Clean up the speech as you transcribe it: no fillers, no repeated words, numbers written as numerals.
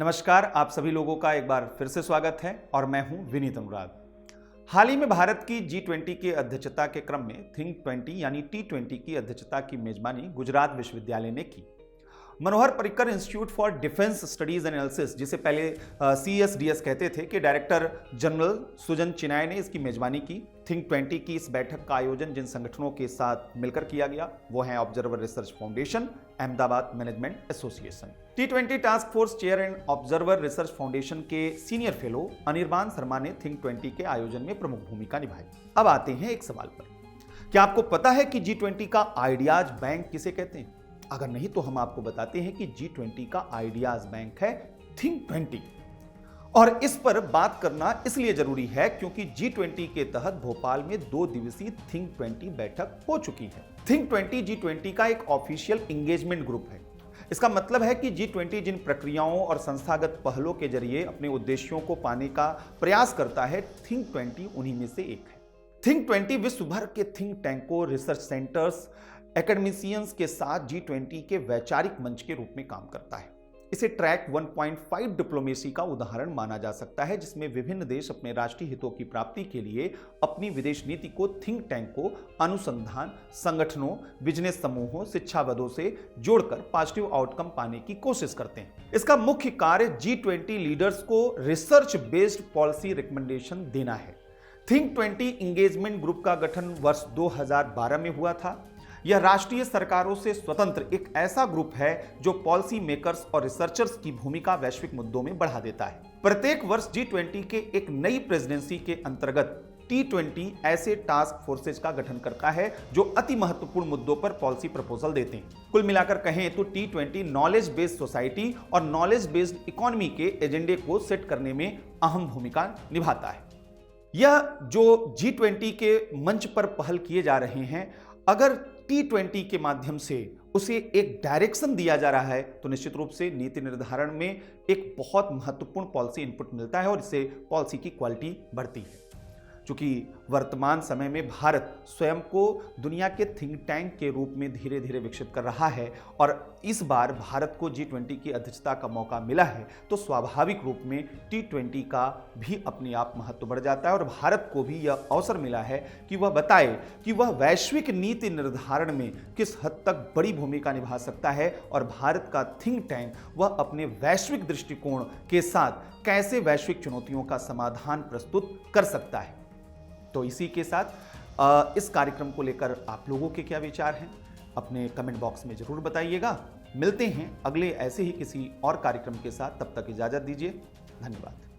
नमस्कार, आप सभी लोगों का एक बार फिर से स्वागत है और मैं हूं विनीत अनुराग। हाल ही में भारत की G20 की अध्यक्षता के क्रम में थिंक 20 यानी T20 की अध्यक्षता की मेजबानी गुजरात विश्वविद्यालय ने की। Manohar Parrikar institute for defence studies and analysis, जिसे पहले CSDS कहते थे, के डायरेक्टर जनरल सुजन चिनाय ने इसकी मेजबानी की। थिंक 20 की इस बैठक का आयोजन जिन संगठनों के साथ मिलकर किया गया वो हैं observer research foundation, Ahmedabad management association. T20 task force chair and observer research foundation के सीनियर फेलो अनिर्बान शर्मा ने थिंक 20 के आयोजन में प्रमुख भूमिका निभाई। अब आते हैं एक सवाल पर, क्या आपको पता है कि G20 का आइडियाज बैंक किसे कहते हैं? अगर नहीं तो हम आपको बताते हैं कि G20 का आइडियाज बैंक है थिंक 20। और इस पर बात करना इसलिए जरूरी है क्योंकि G20 के तहत भोपाल में 2 दिवसीय थिंक 20 बैठक हो चुकी है। थिंक 20 G20 का एक ऑफिशियल एंगेजमेंट ग्रुप है। इसका मतलब है कि G20 जिन प्रक्रियाओं और संस्थागत पहलों के जरिए अपने उद्देश्यों को पाने का प्रयास करता है, थिंक 20 उन्हीं में से एक है। थिंक 20 विश्व भर के थिंक टैंकों, रिसर्च सेंटर्स, एकेडमिशियंस के साथ G20 के वैचारिक मंच के रूप में काम करता है। इसे ट्रैक 1.5 डिप्लोमेसी का उदाहरण माना जा सकता है, जिसमें विभिन्न देश अपने राष्ट्रीय हितों की प्राप्ति के लिए अपनी विदेश नीति को थिंक टैंकों, अनुसंधान संगठनों, बिजनेस समूहों, शिक्षाविदों से जोड़कर पॉजिटिव आउटकम पाने की कोशिश करते हैं। इसका मुख्य कार्य G20 लीडर्स को रिसर्च बेस्ड पॉलिसी रिकमेंडेशन देना है। थिंक 20 एंगेजमेंट ग्रुप का गठन वर्ष 2012 में हुआ था। यह राष्ट्रीय सरकारों से स्वतंत्र एक ऐसा ग्रुप है जो पॉलिसी मेकर्स और रिसर्चर्स की भूमिका वैश्विक मुद्दों में बढ़ा देता है। प्रत्येक वर्ष G20 के एक नई प्रेसिडेंसी के अंतर्गत T20 ऐसे टास्क फोर्सेज का गठन करता है जो अति महत्वपूर्ण मुद्दों पर पॉलिसी प्रपोजल देते हैं। कुल मिलाकर कहें तो T20 नॉलेज बेस्ड सोसाइटी और नॉलेज बेस्ड इकोनॉमी के एजेंडे को सेट करने में अहम भूमिका निभाता है। यह जो G20 के मंच पर पहल किए जा रहे हैं, अगर T20 के माध्यम से उसे एक डायरेक्शन दिया जा रहा है तो निश्चित रूप से नीति निर्धारण में एक बहुत महत्वपूर्ण पॉलिसी इनपुट मिलता है और इससे पॉलिसी की क्वालिटी बढ़ती है। चूंकि वर्तमान समय में भारत स्वयं को दुनिया के थिंक टैंक के रूप में धीरे धीरे विकसित कर रहा है और इस बार भारत को G20 की अध्यक्षता का मौका मिला है, तो स्वाभाविक रूप में T20 का भी अपने आप महत्व बढ़ जाता है और भारत को भी यह अवसर मिला है कि वह बताए कि वह वैश्विक नीति निर्धारण में किस हद तक बड़ी भूमिका निभा सकता है और भारत का थिंक टैंक वह अपने वैश्विक दृष्टिकोण के साथ कैसे वैश्विक चुनौतियों का समाधान प्रस्तुत कर सकता है। तो इसी के साथ इस कार्यक्रम को लेकर आप लोगों के क्या विचार हैं, अपने कमेंट बॉक्स में जरूर बताइएगा। मिलते हैं अगले ऐसे ही किसी और कार्यक्रम के साथ, तब तक इजाजत दीजिए। धन्यवाद।